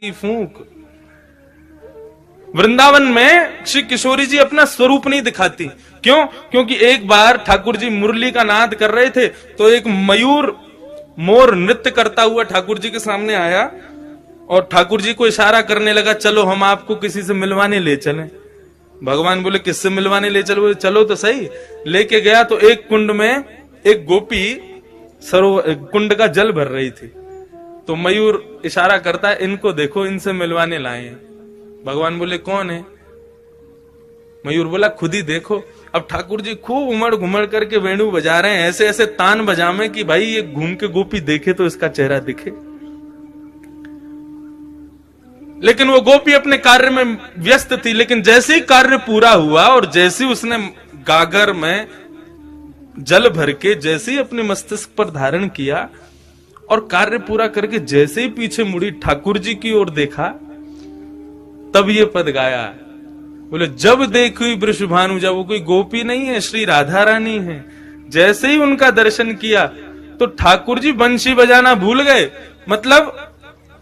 की फूंक। वृंदावन में श्री किशोरी जी अपना स्वरूप नहीं दिखाती। क्यों? क्योंकि एक बार ठाकुर जी मुरली का नाद कर रहे थे तो एक मयूर मोर नृत्य करता हुआ ठाकुर जी के सामने आया और ठाकुर जी को इशारा करने लगा, चलो हम आपको किसी से मिलवाने ले चलें। भगवान बोले किससे मिलवाने ले चलो? बोले चलो तो सही। लेके गया तो एक कुंड में एक गोपी सरोवर कुंड का जल भर रही थी। तो मयूर इशारा करता है, इनको देखो, इनसे मिलवाने लाए हैं। भगवान बोले कौन है? मयूर बोला खुद ही देखो। अब ठाकुर जी खूब उमड़ घुमड़ करके वेणु बजा रहे हैं, ऐसे ऐसे तान बजामे कि भाई ये घूम के गोपी देखे तो इसका चेहरा दिखे। लेकिन वो गोपी अपने कार्य में व्यस्त थी। लेकिन जैसे ही कार्य पूरा हुआ और जैसे ही उसने गागर में जल भर के जैसे ही अपने मस्तिष्क पर धारण किया और कार्य पूरा करके जैसे ही पीछे मुड़ी ठाकुर जी की ओर देखा, तब ये पद गाया। बोले जब देखी वृषभानु, जब वो कोई गोपी नहीं है, श्री राधा रानी है। जैसे ही उनका दर्शन किया तो ठाकुर जी बंशी बजाना भूल गए। मतलब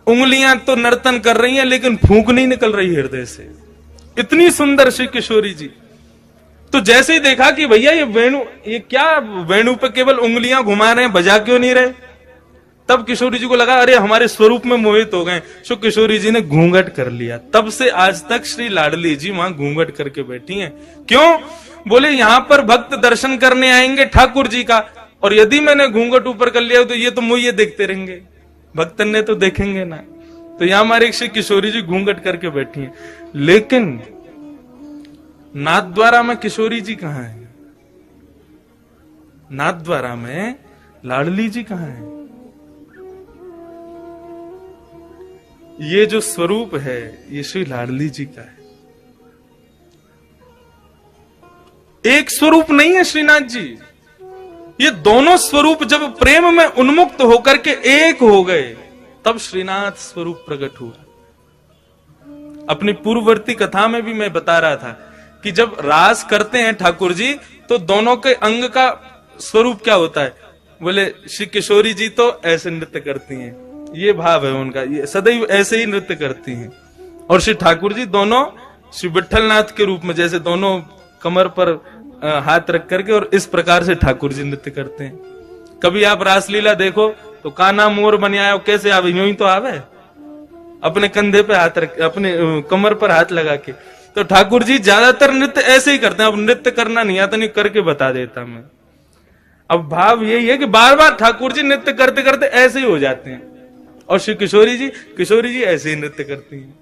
उंगलियां तो नर्तन कर रही हैं लेकिन फूंक नहीं निकल रही हृदय से। इतनी सुंदर श्री किशोरी जी। तो जैसे ही देखा कि भैया ये वेणु, ये क्या वेणु पे केवल उंगलियां घुमा रहे हैं, बजा क्यों नहीं रहे? तब किशोरी जी को लगा अरे हमारे स्वरूप में मोहित हो गए। सो किशोरी जी ने घूंघट कर लिया। तब से आज तक श्री लाडली जी वहां घूंघट करके बैठी हैं। क्यों? बोले यहां पर भक्त दर्शन करने आएंगे ठाकुर जी का, और यदि मैंने घूंघट ऊपर कर लिया तो ये तो मुझे देखते रहेंगे, भक्तन ने तो देखेंगे ना। तो यहां हमारे श्री किशोरी जी घूंघट करके बैठी हैं। लेकिन नाथद्वारा में किशोरी जी कहां है? नाथद्वारा में लाडली जी कहां है? ये जो स्वरूप है ये श्री लाडली जी का है। एक स्वरूप नहीं है श्रीनाथ जी। ये दोनों स्वरूप जब प्रेम में उन्मुक्त होकर के एक हो गए तब श्रीनाथ स्वरूप प्रकट हुआ। अपनी पूर्ववर्ती कथा में भी मैं बता रहा था कि जब रास करते हैं ठाकुर जी तो दोनों के अंग का स्वरूप क्या होता है? बोले श्री किशोरी जी तो ऐसे नृत्य करती हैं, ये भाव है उनका, ये सदैव ऐसे ही नृत्य करती हैं। और श्री ठाकुर जी दोनों श्री विठलनाथ के रूप में जैसे दोनों कमर पर हाथ रख करके और इस प्रकार से ठाकुर जी नृत्य करते हैं। कभी आप रासलीला देखो तो काना मोर बन आया, कैसे आवे? यूं ही तो आवे, अपने कंधे पे हाथ रख, अपने कमर पर हाथ लगा के। तो ठाकुर जी ज्यादातर नृत्य ऐसे ही करते हैं। अब नृत्य करना नहीं आता, नहीं करके बता देता मैं। अब भाव यही है कि बार बार ठाकुर जी नृत्य करते करते ऐसे ही हो जाते हैं, और श्री किशोरी जी ऐसे ही नृत्य करती हैं।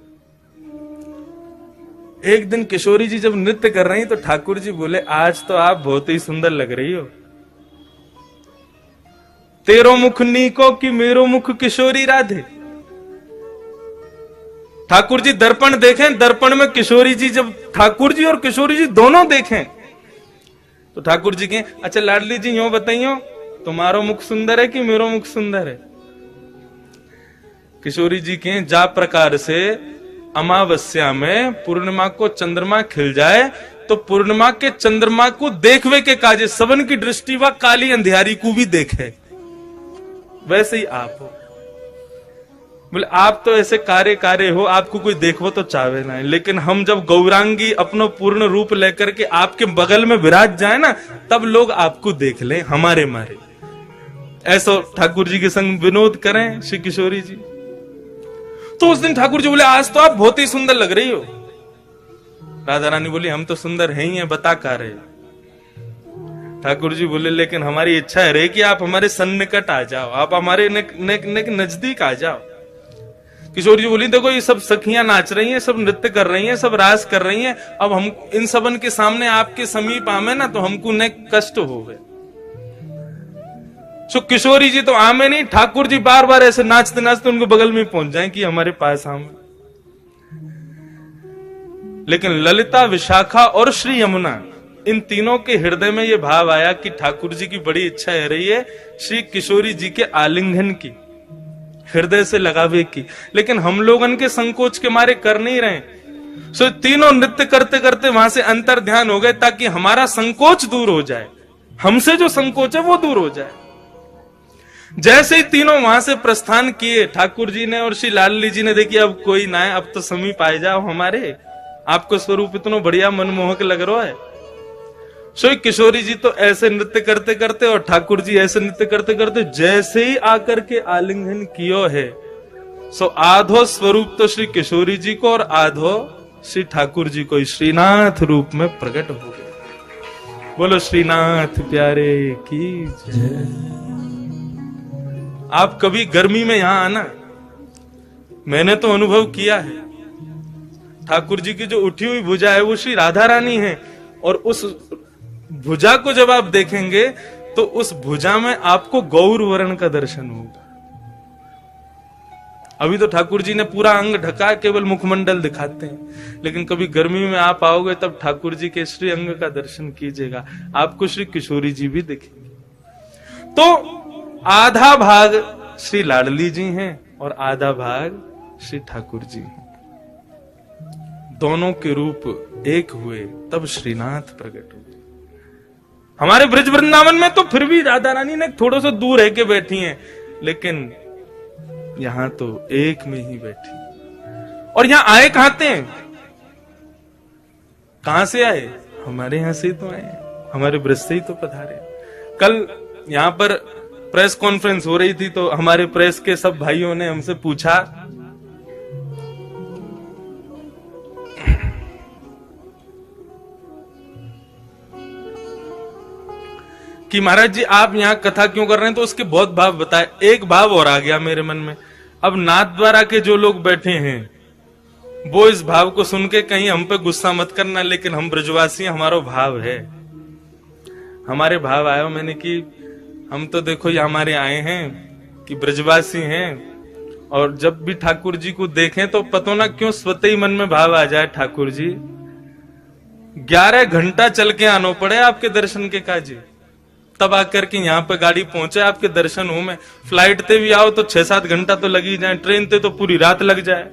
एक दिन किशोरी जी जब नृत्य कर रही तो ठाकुर जी बोले आज तो आप बहुत ही सुंदर लग रही हो। तेरो मुख नीको कि मेरो मुख किशोरी राधे। ठाकुर जी दर्पण देखें, दर्पण में किशोरी जी, जब ठाकुर जी और किशोरी जी दोनों देखें तो ठाकुर जी कहें अच्छा लाडली जी यूं बताइयो तुम्हारो मुख सुंदर है कि मेरो मुख सुंदर है? किशोरी जी कहें जा प्रकार से अमावस्या में पूर्णिमा को चंद्रमा खिल जाए तो पूर्णिमा के चंद्रमा को देखवे के काजे सबन की दृष्टि व काली अंधियारी को भी देखे, वैसे ही आप हो। बोले आप तो ऐसे कार्य हो, आपको कोई देखो तो चाहे ना। लेकिन हम जब गौरांगी अपनो पूर्ण रूप लेकर के आपके बगल में विराज जाए ना, तब लोग आपको देख लें हमारे मारे। ऐसा ठाकुर जी के संग विनोद करें श्री किशोरी जी। तो उस दिन ठाकुर जी बोले आज तो आप बहुत ही सुंदर लग रही हो। राधा रानी बोली हम तो सुंदर हैं ही हैं, बता का रहे। ठाकुर जी बोले लेकिन हमारी इच्छा है रे कि आप हमारे सन्निकट आ जाओ, आप हमारे नजदीक आ जाओ। किशोर जी बोली देखो ये सब सखियां नाच रही हैं, सब नृत्य कर रही हैं, सब रास कर रही हैं, अब हम इन सबन के सामने आपके समीप आमे ना तो हमको न कष्ट हो गए। सो किशोरी जी तो आमे नहीं, ठाकुर जी बार बार ऐसे नाचते नाचते उनके बगल में पहुंच जाएं कि हमारे पास आमे। लेकिन ललिता, विशाखा और श्री यमुना, इन तीनों के हृदय में यह भाव आया कि ठाकुर जी की बड़ी इच्छा है रही है श्री किशोरी जी के आलिंगन की, हृदय से लगावे की। लेकिन हम लोग उनके संकोच के मारे कर नहीं रहे। सो तीनों नृत्य करते करते वहां से अंतर ध्यान हो गए ताकि हमारा संकोच दूर हो जाए, हमसे जो संकोच है वो दूर हो जाए। जैसे ही तीनों वहां से प्रस्थान किए, ठाकुर जी ने और श्री लाडली जी ने, देखिए अब कोई ना है, अब तो समीप आए जाओ हमारे, आपको स्वरूप इतना बढ़िया मनमोहक लग रहा है। सो किशोरी जी तो ऐसे नृत्य करते करते और ठाकुर जी ऐसे नृत्य करते करते जैसे ही आकर के आलिंगन कियो है, सो आधो स्वरूप तो श्री किशोरी जी को और आधो श्री ठाकुर जी को श्रीनाथ रूप में प्रकट हो गए। बोलो श्रीनाथ प्यारे की जय। आप कभी गर्मी में यहां आना, मैंने तो अनुभव किया है। ठाकुर जी की जो उठी हुई भुजा है वो श्री राधा रानी है, और उस भुजा को जब आप देखेंगे तो उस भुजा में आपको गौर वर्ण का दर्शन होगा। अभी तो ठाकुर जी ने पूरा अंग ढका, केवल मुखमंडल दिखाते हैं, लेकिन कभी गर्मी में आप आओगे तब ठाकुर जी के श्री अंग का दर्शन कीजिएगा, आपको श्री किशोरी जी भी दिखेंगे। तो आधा भाग श्री लाडली जी हैं और आधा भाग श्री ठाकुर जी हैं। दोनों के रूप एक हुए तब श्रीनाथ प्रकट हुए। हमारे ब्रज वृंदावन में तो फिर भी राधा रानी ने थोड़ा सा दूर रह के बैठी हैं, लेकिन यहां तो एक में ही बैठी। और यहां आए कहां थे? कहां से आए? हमारे यहां से तो आए, हमारे ब्रज से ही तो पधारे। कल यहां पर प्रेस कॉन्फ्रेंस हो रही थी, तो हमारे प्रेस के सब भाइयों ने हमसे पूछा कि महाराज जी आप यहाँ कथा क्यों कर रहे हैं, तो उसके बहुत भाव बताए। एक भाव और आ गया मेरे मन में, अब नाथ द्वारा के जो लोग बैठे हैं वो इस भाव को सुन के कहीं हम पे गुस्सा मत करना, लेकिन हम ब्रजवासी हमारा भाव है, हमारे भाव आयो। मैंने कि हम तो देखो ये हमारे आए हैं कि ब्रजवासी हैं, और जब भी ठाकुर जी को देखें तो पता ना क्यों स्वतः ही मन में भाव आ जाए, ठाकुर जी 11 घंटा चल के आना पड़े आपके दर्शन के काजी, तब आकर के यहाँ पे गाड़ी पहुंचे आपके दर्शन हो। में फ्लाइट ते भी आओ तो 6-7 घंटा तो लगी जाए, ट्रेन ते तो पूरी रात लग जाए।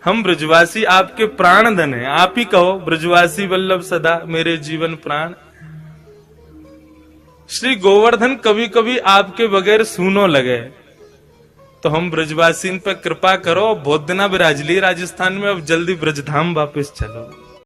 हम ब्रजवासी आपके प्राण धन है, आप ही कहो ब्रजवासी वल्लभ सदा मेरे जीवन प्राण। श्री गोवर्धन कभी कभी आपके बगैर सूनो लगे, तो हम ब्रजवासी पे कृपा करो, बहुत दिना विराज लिए राजस्थान में, अब जल्दी ब्रजधाम वापस चलो।